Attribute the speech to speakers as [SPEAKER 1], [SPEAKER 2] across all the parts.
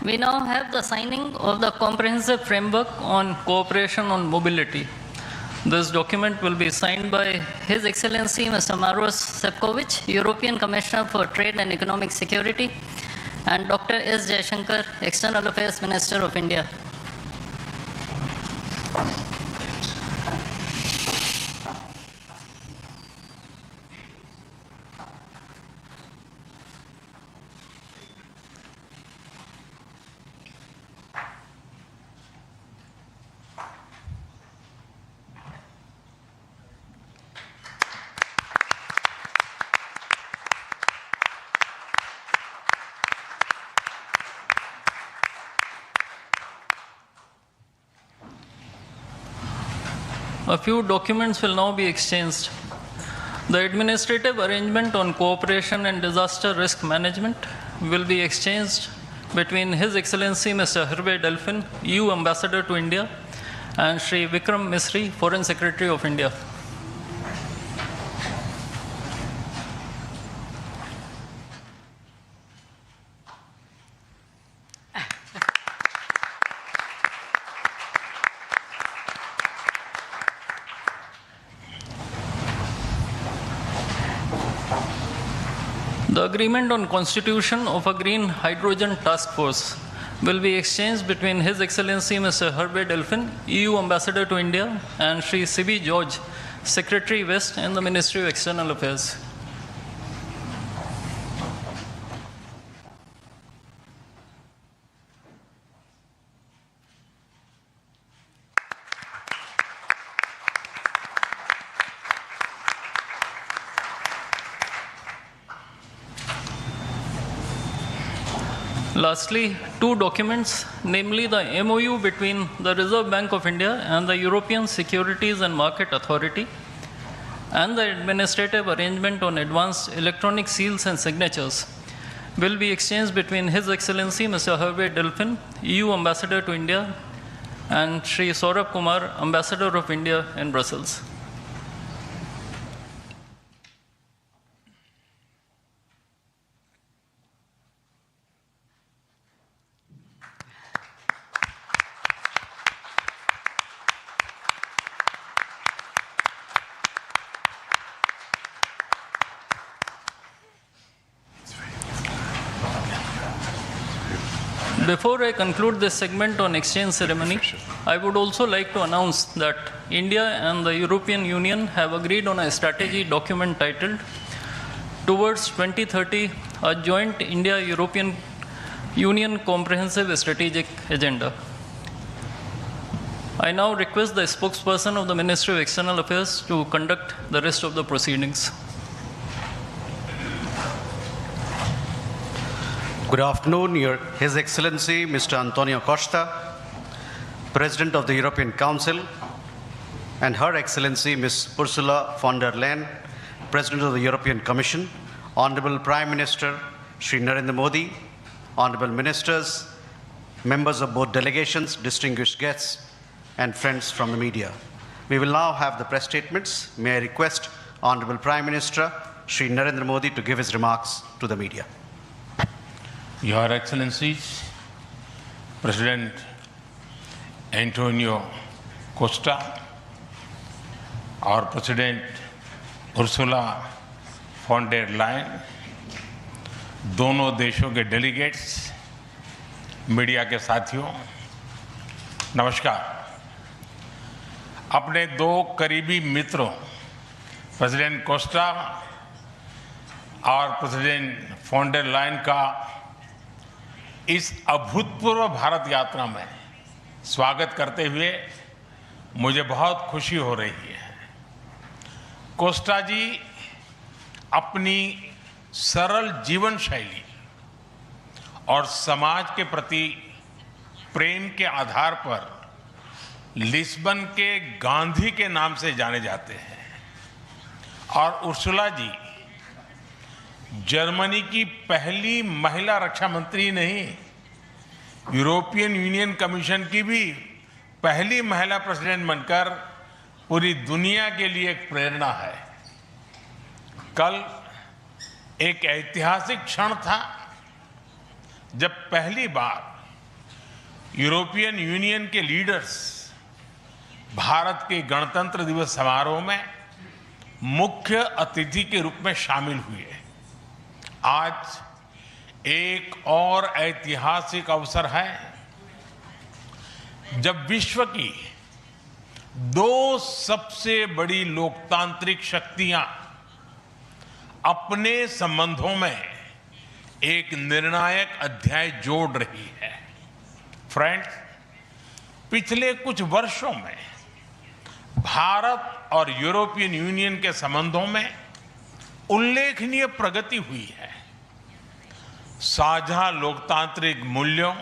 [SPEAKER 1] We now have the signing of the Comprehensive Framework on Cooperation on Mobility. This document will be signed by His Excellency Mr. Maros Sefcovic, European Commissioner for Trade and Economic Security, and Dr. S. Jaishankar, External Affairs Minister of India. A few documents will now be exchanged. The Administrative Arrangement on Cooperation and Disaster Risk Management will be exchanged between His Excellency Mr. Hervé Delphin, EU Ambassador to India, and Shri Vikram Misri, Foreign Secretary of India. The agreement on constitution of a green hydrogen task force will be exchanged between His Excellency Mr. Hervé Delphin, EU Ambassador to India, and Shri C.B. George, Secretary West in the Ministry of External Affairs. Lastly, two documents, namely the MOU between the Reserve Bank of India and the European Securities and Market Authority, and the Administrative Arrangement on Advanced Electronic Seals and Signatures, will be exchanged between His Excellency Mr. Hervé Delphin, EU Ambassador to India, and Shri Saurabh Kumar, Ambassador of India in Brussels. Before I conclude this segment on exchange ceremony, I would also like to announce that India and the European Union have agreed on a strategy document titled Towards 2030, a Joint India-European Union Comprehensive Strategic Agenda. I now request the spokesperson of the Ministry of External Affairs to conduct the rest of the proceedings.
[SPEAKER 2] Good afternoon, His Excellency Mr. Antonio Costa, President of the European Council, and Her Excellency Ms. Ursula von der Leyen, President of the European Commission, Honorable Prime Minister Shri Narendra Modi, Honorable Ministers, members of both delegations, distinguished guests, and friends from the media. We will now have the press statements. May I request Honorable Prime Minister Shri Narendra Modi to give his remarks to the media.
[SPEAKER 3] Your Excellencies, President Antonio Costa, our President Ursula von der Leyen, दोनों देशों के delegates, media के साथियों, नमस्कार। अपने दो करीबी मित्रों, प्रेसिडेंट कोस्टा और प्रेसिडेंट von der Leyen का इस अभूतपूर्व भारत यात्रा में स्वागत करते हुए मुझे बहुत खुशी हो रही है। कोस्टा जी अपनी सरल जीवन शैली और समाज के प्रति प्रेम के आधार पर लिस्बन के गांधी के नाम से जाने जाते हैं और उर्सुला जी जर्मनी की पहली महिला रक्षा मंत्री नहीं, यूरोपियन यूनियन कमीशन की भी पहली महिला प्रेसिडेंट बनकर पूरी दुनिया के लिए एक प्रेरणा है। कल एक ऐतिहासिक क्षण था जब पहली बार यूरोपियन यूनियन के लीडर्स भारत के गणतंत्र दिवस समारोह में मुख्य अतिथि के रूप में शामिल हुए। आज एक और ऐतिहासिक अवसर है जब विश्व की दो सबसे बड़ी लोकतांत्रिक शक्तियां अपने संबंधों में एक निर्णायक अध्याय जोड़ रही है। फ्रेंड्स, पिछले कुछ वर्षों में भारत और यूरोपियन यूनियन के संबंधों में उल्लेखनीय प्रगति हुई है। साझा लोकतांत्रिक मूल्यों,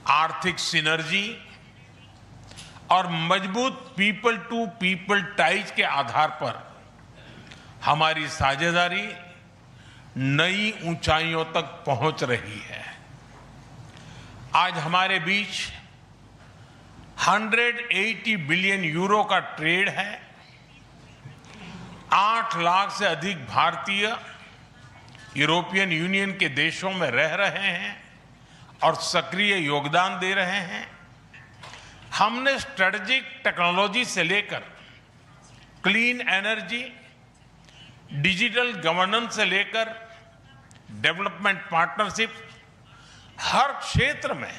[SPEAKER 3] आर्थिक सिनर्जी और मजबूत पीपल टू पीपल टाइज के आधार पर हमारी साझेदारी नई ऊंचाइयों तक पहुंच रही है। आज हमारे बीच 180 बिलियन यूरो का ट्रेड है। 8 लाख से अधिक भारतीय यूरोपियन यूनियन के देशों में रह रहे हैं और सक्रिय योगदान दे रहे हैं। हमने स्ट्रेटेजिक टेक्नोलॉजी से लेकर क्लीन एनर्जी, डिजिटल गवर्नेंस से लेकर डेवलपमेंट पार्टनरशिप, हर क्षेत्र में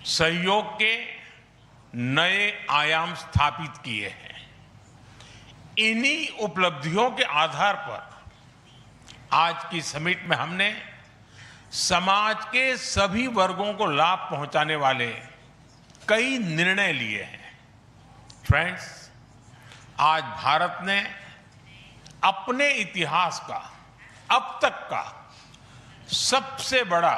[SPEAKER 3] सहयोग के नए आयाम स्थापित किए हैं। इन्हीं उपलब्धियों के आधार पर आज की समिट में हमने समाज के सभी वर्गों को लाभ पहुंचाने वाले कई निर्णय लिए हैं। फ्रेंड्स, आज भारत ने अपने इतिहास का अब तक का सबसे बड़ा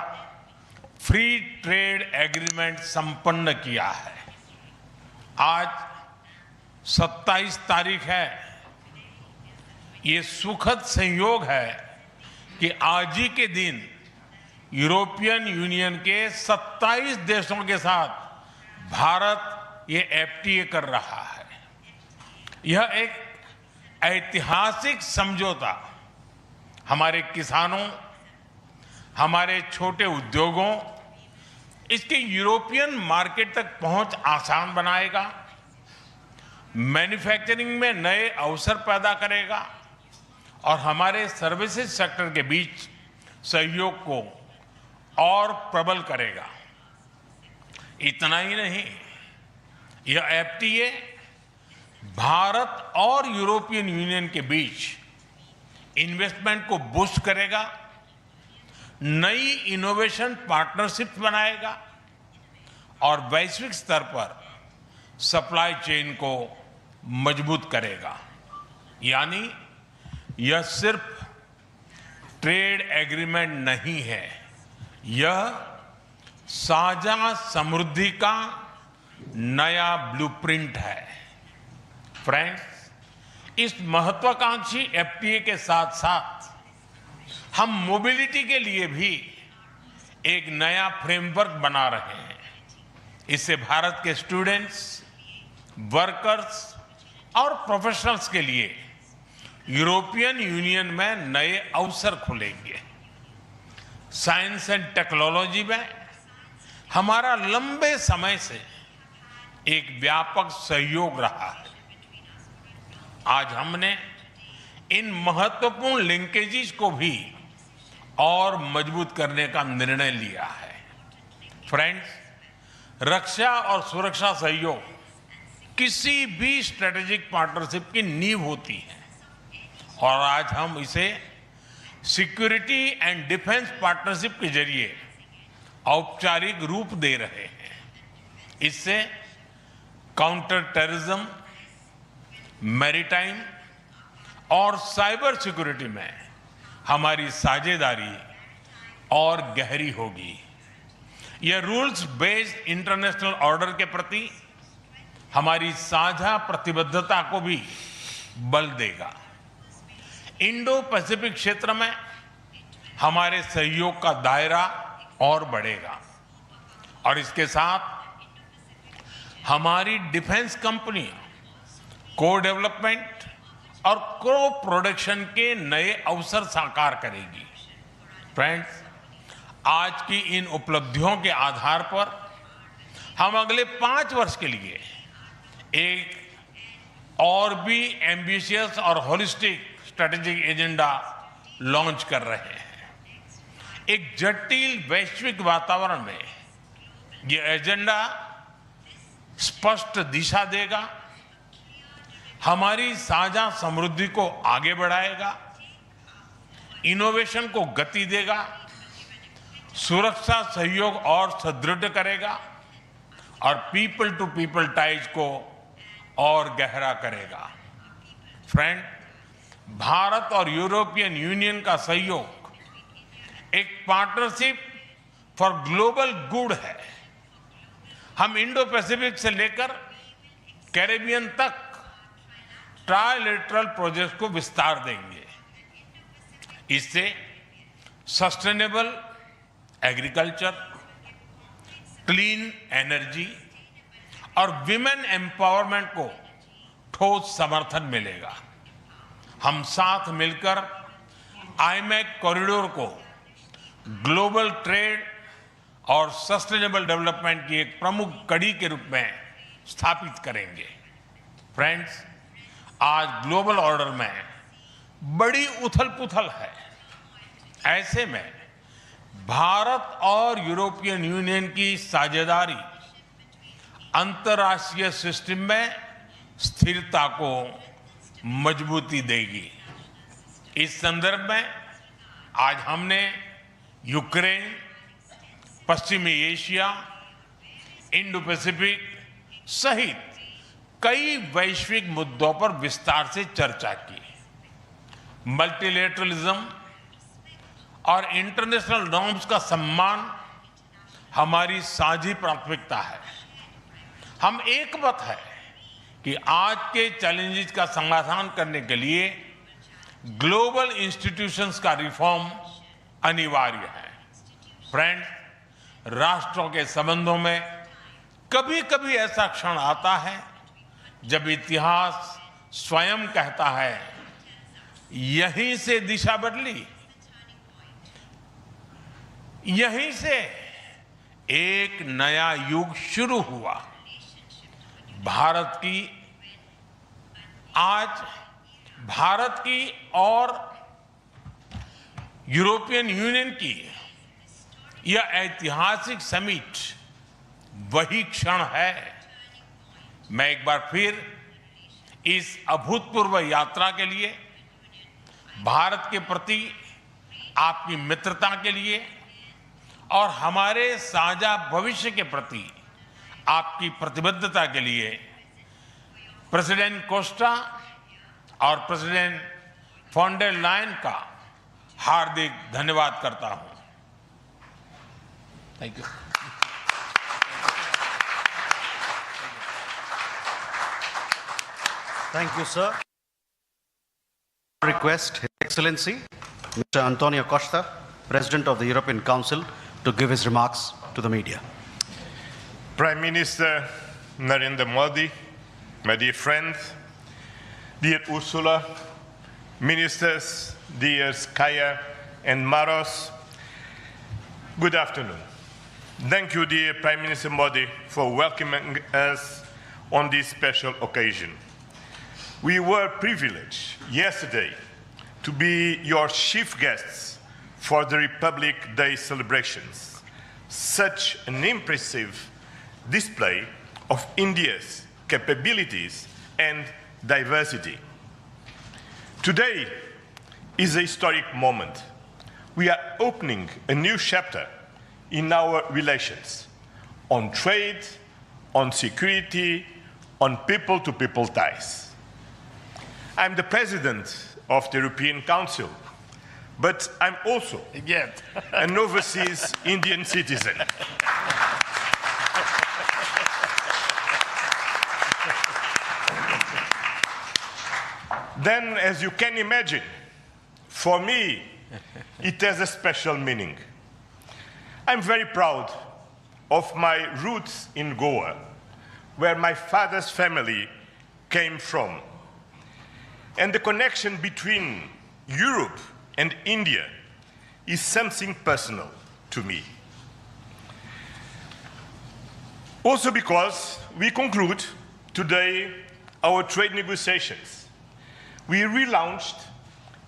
[SPEAKER 3] फ्री ट्रेड एग्रीमेंट संपन्न किया है। आज 27 तारीख है। ये सुखद संयोग है कि आज ही के दिन यूरोपियन यूनियन के 27 देशों के साथ भारत ये एफटीए कर रहा है। यह एक ऐतिहासिक समझौता हमारे किसानों, हमारे छोटे उद्योगों, इसके यूरोपियन मार्केट तक पहुंच आसान बनाएगा, मैन्युफैक्चरिंग में नए अवसर पैदा करेगा और हमारे सर्विसेज सेक्टर के बीच सहयोग को और प्रबल करेगा। इतना ही नहीं, यह एफटीए भारत और यूरोपियन यूनियन के बीच इन्वेस्टमेंट को बूस्ट करेगा, नई इनोवेशन पार्टनरशिप बनाएगा और वैश्विक स्तर पर सप्लाई चेन को मजबूत करेगा। यानी यह सिर्फ ट्रेड एग्रीमेंट नहीं है, यह साझा समृद्धि का नया ब्लूप्रिंट है। फ्रेंड्स, इस महत्वाकांक्षी एफटीए के साथ साथ हम मोबिलिटी के लिए भी एक नया फ्रेमवर्क बना रहे हैं। इससे भारत के स्टूडेंट्स, वर्कर्स और प्रोफेशनल्स के लिए यूरोपियन यूनियन में नए अवसर खुलेंगे। साइंस एंड टेक्नोलॉजी में हमारा लंबे समय से एक व्यापक सहयोग रहा है। आज हमने इन महत्वपूर्ण लिंकेजेस को भी और मजबूत करने का निर्णय लिया है। फ्रेंड्स, रक्षा और सुरक्षा सहयोग किसी भी स्ट्रेटेजिक पार्टनरशिप की नींव होती है और आज हम इसे सिक्योरिटी एंड डिफेंस पार्टनरशिप के जरिए औपचारिक रूप दे रहे हैं। इससे काउंटर टेररिज्म, मैरीटाइम और साइबर सिक्योरिटी में हमारी साझेदारी और गहरी होगी। यह रूल्स बेस्ड इंटरनेशनल ऑर्डर के प्रति हमारी साझा प्रतिबद्धता को भी बल देगा। इंडो पैसिफिक क्षेत्र में हमारे सहयोग का दायरा और बढ़ेगा और इसके साथ हमारी डिफेंस कंपनियां को डेवलपमेंट और को प्रोडक्शन के नए अवसर साकार करेगी। फ्रेंड्स, आज की इन उपलब्धियों के आधार पर हम अगले 5 वर्ष के लिए एक और भी एम्बिशियस और होलिस्टिक स्ट्रेटेजिक एजेंडा लॉन्च कर रहे हैं। एक जटिल वैश्विक वातावरण में ये एजेंडा स्पष्ट दिशा देगा, हमारी साझा समृद्धि को आगे बढ़ाएगा, इनोवेशन को गति देगा, सुरक्षा सहयोग और सुदृढ़ करेगा और पीपल टू पीपल टाइज को और गहरा करेगा। फ्रेंड, भारत और यूरोपियन यूनियन का सहयोग एक पार्टनरशिप फॉर ग्लोबल गुड है। हम इंडो पैसिफिक से लेकर कैरेबियन तक ट्राइलेटरल प्रोजेक्ट को विस्तार देंगे। इससे सस्टेनेबल एग्रीकल्चर, क्लीन एनर्जी और विमेन एम्पावरमेंट को ठोस समर्थन मिलेगा। हम साथ मिलकर आईमैक कॉरिडोर को ग्लोबल ट्रेड और सस्टेनेबल डेवलपमेंट की एक प्रमुख कड़ी के रूप में स्थापित करेंगे। फ्रेंड्स, आज ग्लोबल ऑर्डर में बड़ी उथल-पुथल है। ऐसे में भारत और यूरोपियन यूनियन की साझेदारी अंतर्राष्ट्रीय सिस्टम में स्थिरता को मजबूती देगी। इस संदर्भ में आज हमने यूक्रेन, पश्चिमी एशिया, इंडो पैसिफिक सहित कई वैश्विक मुद्दों पर विस्तार से चर्चा की। मल्टीलेटरलिज्म और इंटरनेशनल नॉर्म्स का सम्मान हमारी साझी प्राथमिकता है। हम एकमत है कि आज के चैलेंजेस का समाधान करने के लिए ग्लोबल इंस्टीट्यूशंस का रिफॉर्म अनिवार्य है। फ्रेंड्स, राष्ट्रों के संबंधों में कभी-कभी ऐसा क्षण आता है जब इतिहास स्वयं कहता है, यहीं से दिशा बदली, यहीं से एक नया युग शुरू हुआ। भारत की और यूरोपियन यूनियन की यह ऐतिहासिक समिट वही क्षण है। मैं एक बार फिर इस अभूतपूर्व यात्रा के लिए, भारत के प्रति आपकी मित्रता के लिए और हमारे साझा भविष्य के प्रति आपकी प्रतिबद्धता के लिए प्रेसिडेंट कोस्टा और प्रेसिडेंट फॉन डेर लायन का हार्दिक धन्यवाद करता हूं। Thank you.
[SPEAKER 2] Thank you, sir. Request His Excellency, Mr. Antonio Costa, President of the European Council, to give his remarks to the media.
[SPEAKER 4] Prime Minister Narendra Modi, my dear friend, dear Ursula, ministers, dear Kaya and Maros, good afternoon. Thank you, dear Prime Minister Modi, for welcoming us on this special occasion. We were privileged yesterday to be your chief guests for the Republic Day celebrations. Such an impressive display of India's capabilities and diversity. Today is a historic moment. We are opening a new chapter in our relations on trade, on security, on people-to-people ties. I'm the president of the European Council, but I'm also an overseas Indian citizen. Then, as you can imagine, for me, it has a special meaning. I'm very proud of my roots in Goa, where my father's family came from. And the connection between Europe and India is something personal to me. Also because we conclude today our trade negotiations. We relaunched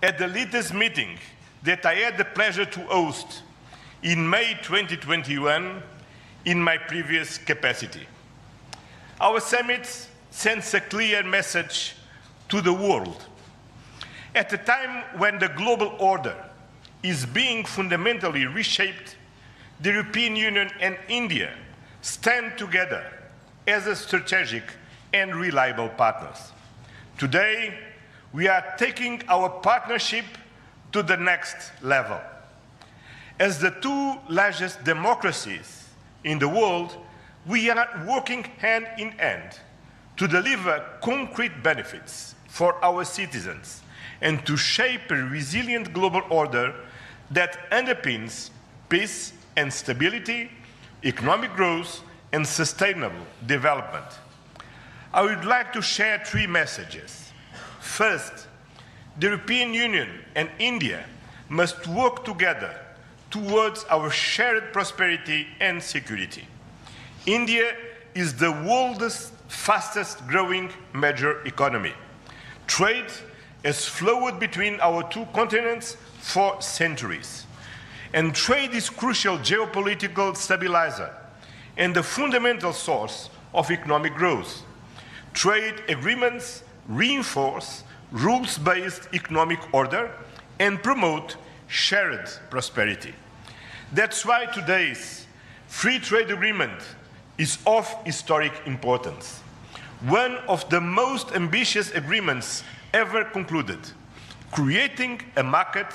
[SPEAKER 4] at the latest meeting that I had the pleasure to host in May 2021 in my previous capacity. Our summit sends a clear message to the world. At a time when the global order is being fundamentally reshaped, the European Union and India stand together as a strategic and reliable partners. Today, we are taking our partnership to the next level. As the two largest democracies in the world, we are working hand in hand to deliver concrete benefits for our citizens and to shape a resilient global order that underpins peace and stability, economic growth, and sustainable development. I would like to share three messages. First, the European Union and India must work together towards our shared prosperity and security. India is the world's fastest growing major economy. Trade has flowed between our two continents for centuries. And trade is crucial geopolitical stabilizer and the fundamental source of economic growth. Trade agreements reinforce rules-based economic order and promote shared prosperity. That's why today's free trade agreement is of historic importance, one of the most ambitious agreements ever concluded, creating a market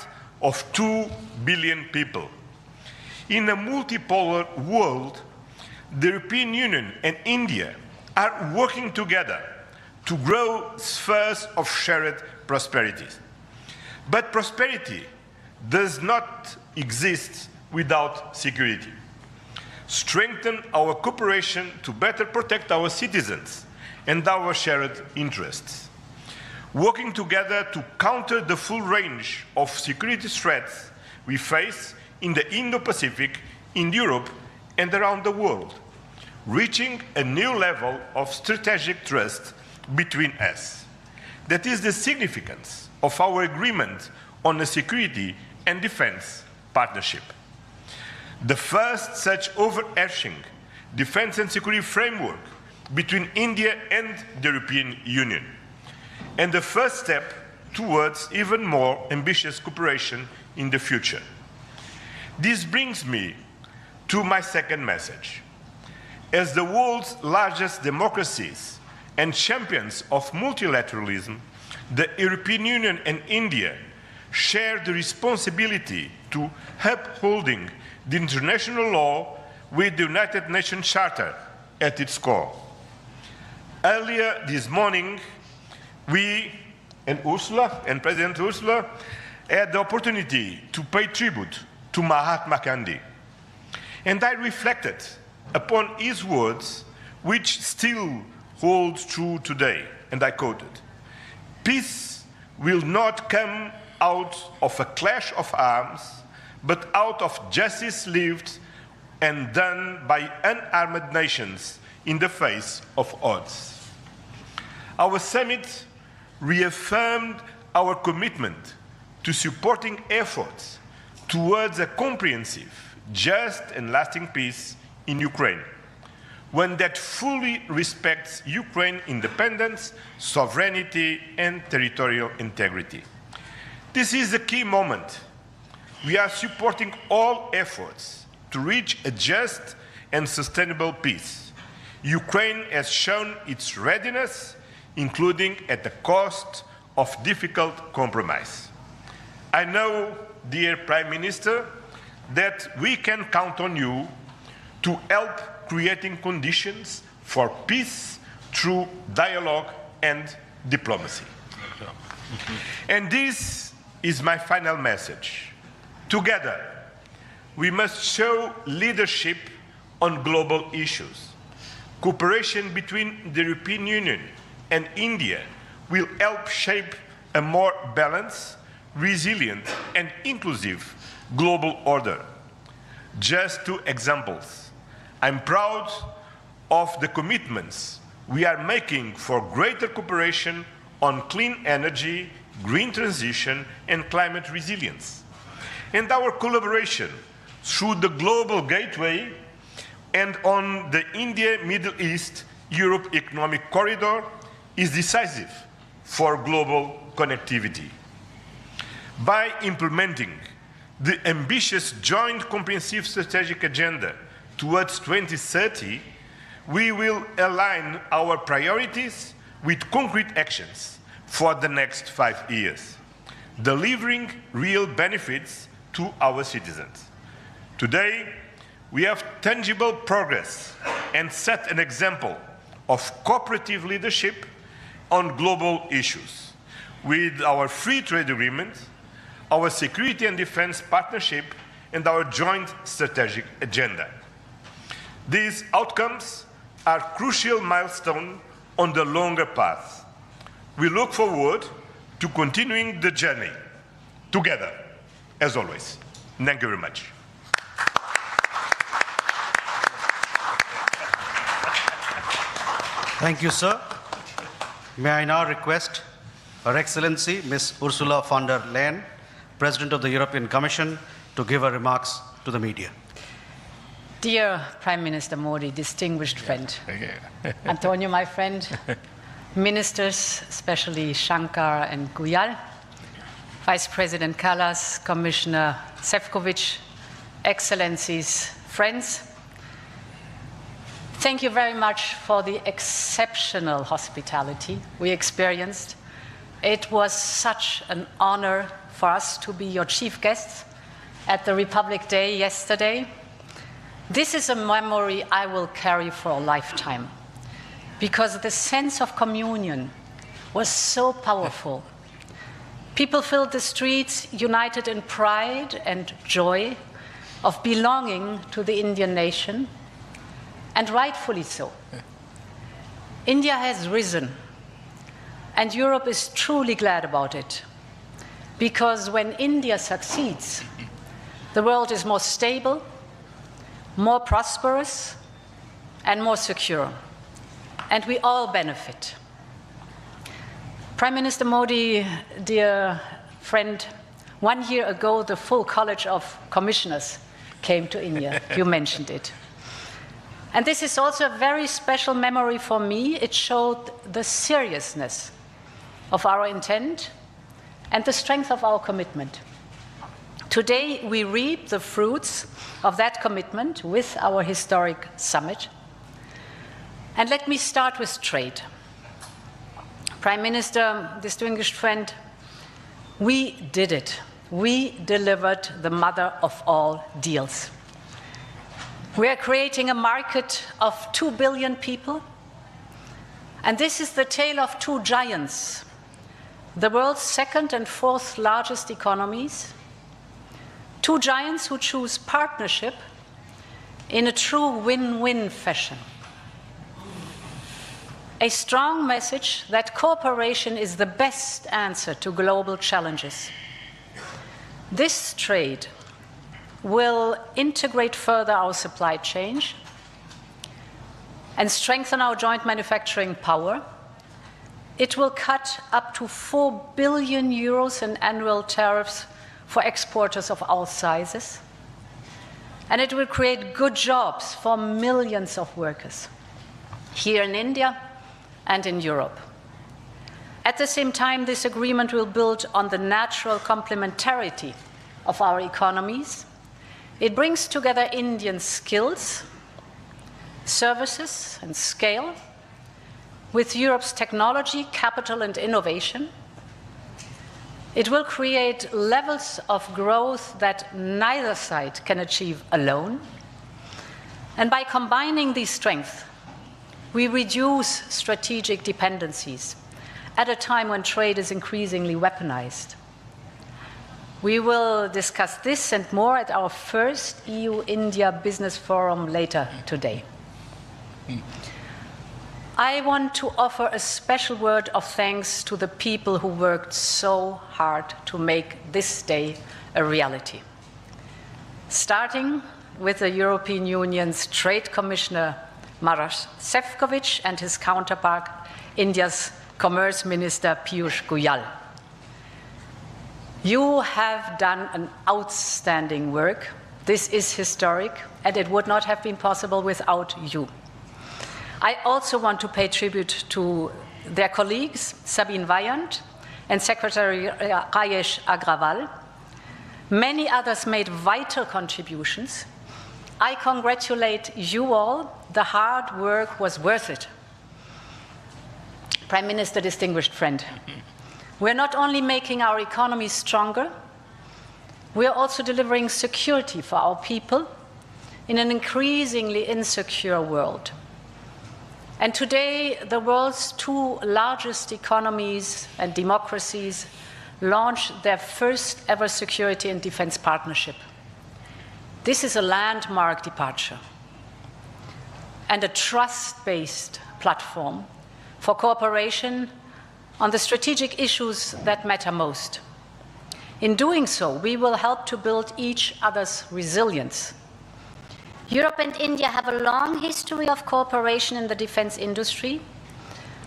[SPEAKER 4] of 2 billion people. In a multipolar world, the European Union and India are working together to grow spheres of shared prosperity. But prosperity does not exist without security. Strengthen our cooperation to better protect our citizens and our shared interests. Working together to counter the full range of security threats we face in the Indo-Pacific, in Europe, and around the world, reaching a new level of strategic trust between us. That is the significance of our agreement on a security and defense partnership. The first such overarching defense and security framework between India and the European Union, and the first step towards even more ambitious cooperation in the future. This brings me to my second message. As the world's largest democracies and champions of multilateralism, the European Union and India share the responsibility to upholding the international law with the United Nations Charter at its core. Earlier this morning, we and Ursula, and President Ursula, had the opportunity to pay tribute to Mahatma Gandhi. And I reflected upon his words, which still hold true today, and I quoted, "Peace will not come out of a clash of arms, but out of justice lived and done by unarmed nations in the face of odds." Our summit reaffirmed our commitment to supporting efforts towards a comprehensive, just and lasting peace in Ukraine, one that fully respects Ukraine's independence, sovereignty, and territorial integrity. This is a key moment. We are supporting all efforts to reach a just and sustainable peace. Ukraine has shown its readiness, including at the cost of difficult compromise. I know, dear Prime Minister, that we can count on you to help creating conditions for peace through dialogue and diplomacy. And this is my final message. Together, we must show leadership on global issues. Cooperation between the European Union and India will help shape a more balanced, resilient, and inclusive global order. just two examples. I'm proud of the commitments we are making for greater cooperation on clean energy, green transition, and climate resilience. And our collaboration through the Global Gateway and on the India-Middle East-Europe Economic Corridor is decisive for global connectivity. By implementing the ambitious Joint Comprehensive Strategic Agenda towards 2030, we will align our priorities with concrete actions for the next 5 years, delivering real benefits to our citizens. Today, we have tangible progress and set an example of cooperative leadership on global issues with our free trade agreement, our security and defense partnership, and our joint strategic agenda. These outcomes are crucial milestones on the longer path. We look forward to continuing the journey together, as always. Thank you very much.
[SPEAKER 2] Thank you, sir. May I now request Her Excellency Ms. Ursula von der Leyen, President of the European Commission, to give her remarks to the media.
[SPEAKER 5] Dear Prime Minister Modi, distinguished friend, Antonio, my friend, ministers, especially Shankar and Goyal, Vice President Kallas, Commissioner Šefčovič, Excellencies, friends, thank you very much for the exceptional hospitality we experienced. It was such an honor for us to be your chief guests at the Republic Day yesterday. This is a memory I will carry for a lifetime, because the sense of communion was so powerful. People filled the streets united in pride and joy of belonging to the Indian nation, and rightfully so. India has risen, and Europe is truly glad about it, because when India succeeds, the world is more stable, more prosperous, and more secure, and we all benefit. Prime Minister Modi, dear friend, 1 year ago, the full College of Commissioners came to India. You mentioned it. And this is also a very special memory for me. It showed the seriousness of our intent and the strength of our commitment. Today, we reap the fruits of that commitment with our historic summit. And let me start with trade. Prime Minister, distinguished friend, we did it. We delivered the mother of all deals. We are creating a market of 2 billion people. And this is the tale of two giants, the world's second and fourth largest economies. Two giants who choose partnership in a true win-win fashion. A strong message that cooperation is the best answer to global challenges. This trade will integrate further our supply chain and strengthen our joint manufacturing power. It will cut up to 4 billion euros in annual tariffs for exporters of all sizes. And it will create good jobs for millions of workers here in India and in Europe. At the same time, this agreement will build on the natural complementarity of our economies. It brings together Indian skills, services, and scale with Europe's technology, capital, and innovation. It will create levels of growth that neither side can achieve alone. And by combining these strengths, we reduce strategic dependencies at a time when trade is increasingly weaponized. We will discuss this and more at our first EU-India Business Forum later today. I want to offer a special word of thanks to the people who worked so hard to make this day a reality. Starting with the European Union's Trade Commissioner Maroš Šefčovič and his counterpart, India's Commerce Minister Piyush Goyal. You have done an outstanding work. This is historic, and it would not have been possible without you. I also want to pay tribute to their colleagues, Sabine Weyand and Secretary Rajesh Agrawal. Many others made vital contributions. I congratulate you all. The hard work was worth it. Prime Minister, distinguished friend, we're not only making our economy stronger, we are also delivering security for our people in an increasingly insecure world. And today, the world's two largest economies and democracies launched their first ever security and defense partnership. This is a landmark departure and a trust-based platform for cooperation on the strategic issues that matter most. In doing so, we will help to build each other's resilience.
[SPEAKER 6] Europe and India have a long history of cooperation in the defense industry.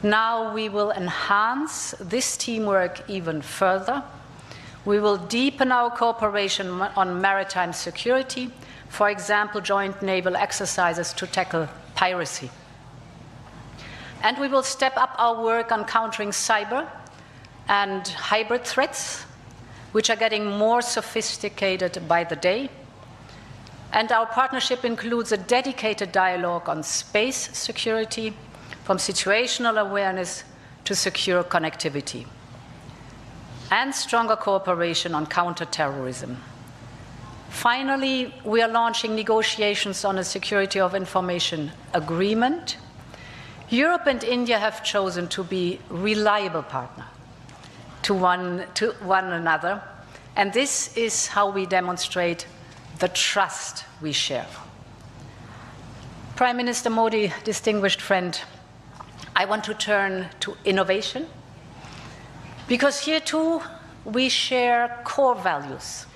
[SPEAKER 6] Now we will enhance this teamwork even further. We will deepen our cooperation on maritime security, for example, joint naval exercises to tackle piracy. And we will step up our work on countering cyber and hybrid threats, which are getting more sophisticated by the day. And our partnership includes a dedicated dialogue on space security, from situational awareness to secure connectivity, and stronger cooperation on counterterrorism. Finally, we are launching negotiations on a security of information agreement. Europe and India have chosen to be reliable partners to one another, and this is how we demonstrate the trust we share. Prime Minister Modi, distinguished friend, I want to turn to innovation, because here too we share core values.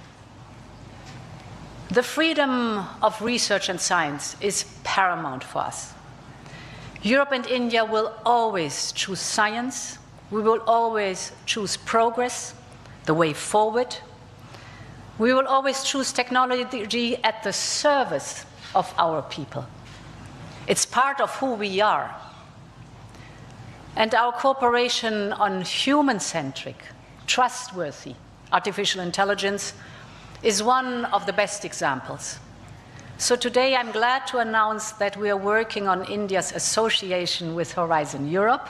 [SPEAKER 6] The freedom of research and science is paramount for us. Europe and India will always choose science. We will always choose progress, the way forward. We will always choose technology at the service of our people. It's part of who we are. And our cooperation on human-centric, trustworthy artificial intelligence is one of the best examples. So today I'm glad to announce that we are working on India's association with Horizon Europe.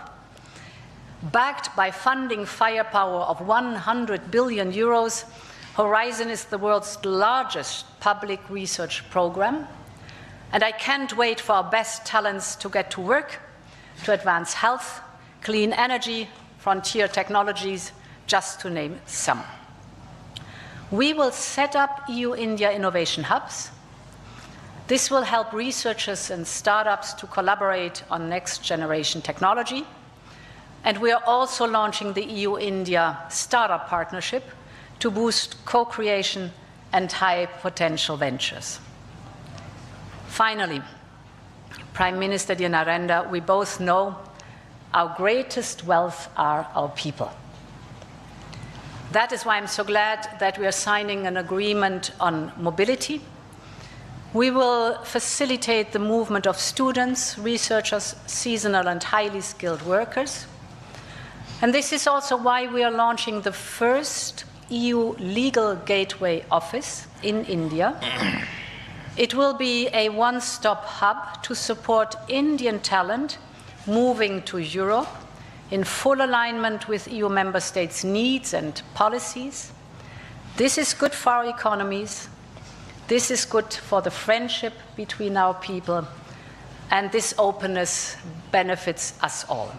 [SPEAKER 6] Backed by funding firepower of 100 billion euros, Horizon is the world's largest public research program. And I can't wait for our best talents to get to work to advance health, clean energy, frontier technologies, just to name some. We will set up EU-India innovation hubs. This will help researchers and startups to collaborate on next-generation technology. And we are also launching the EU-India Startup Partnership to boost co-creation and high-potential ventures. Finally, Prime Minister dear Narendra, we both know our greatest wealth are our people. That is why I'm so glad that we are signing an agreement on mobility. We will facilitate the movement of students, researchers, seasonal and highly skilled workers. And this is also why we are launching the first EU legal gateway office in India. It will be a one-stop hub to support Indian talent moving to Europe in full alignment with EU member states' needs and policies. This is good for our economies. This is good for the friendship between our people. And this openness benefits us all.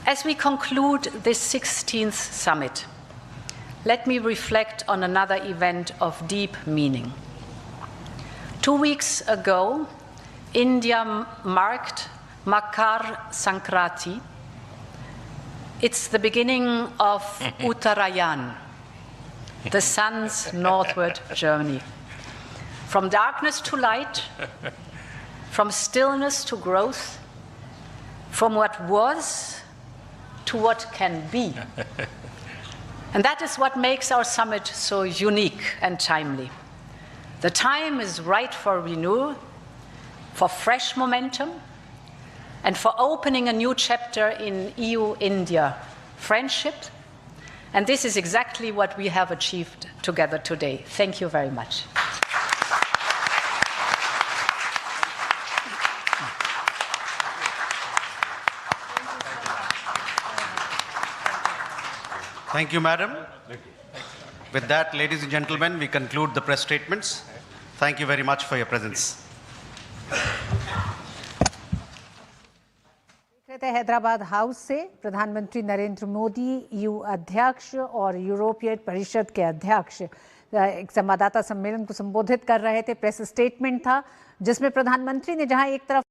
[SPEAKER 6] As we conclude this 16th summit, let me reflect on another event of deep meaning. 2 weeks ago, India marked Makar Sankranti. It's the beginning of Uttarayan, the sun's northward journey.
[SPEAKER 5] from darkness to light, from stillness to growth, from what was to what can be. And that is what makes our summit so unique and timely. The time is right for renewal, for fresh momentum, and for opening a new chapter in EU-India friendship. And this is exactly what we have achieved together today. Thank you very much.
[SPEAKER 2] Thank you, Madam. With that, ladies and gentlemen, we conclude the press statements. Thank you very much for your presence.
[SPEAKER 7] Hyderabad house से प्रधानमंत्री Narendra Modi EU अध्यक्ष और यूरोपीय परिषद के अध्यक्ष एक संवाददाता सम्मेलन को संबोधित कर रहे थे। प्रेस स्टेटमेंट था जिसमें प्रधानमंत्री ने जहां एक तरफ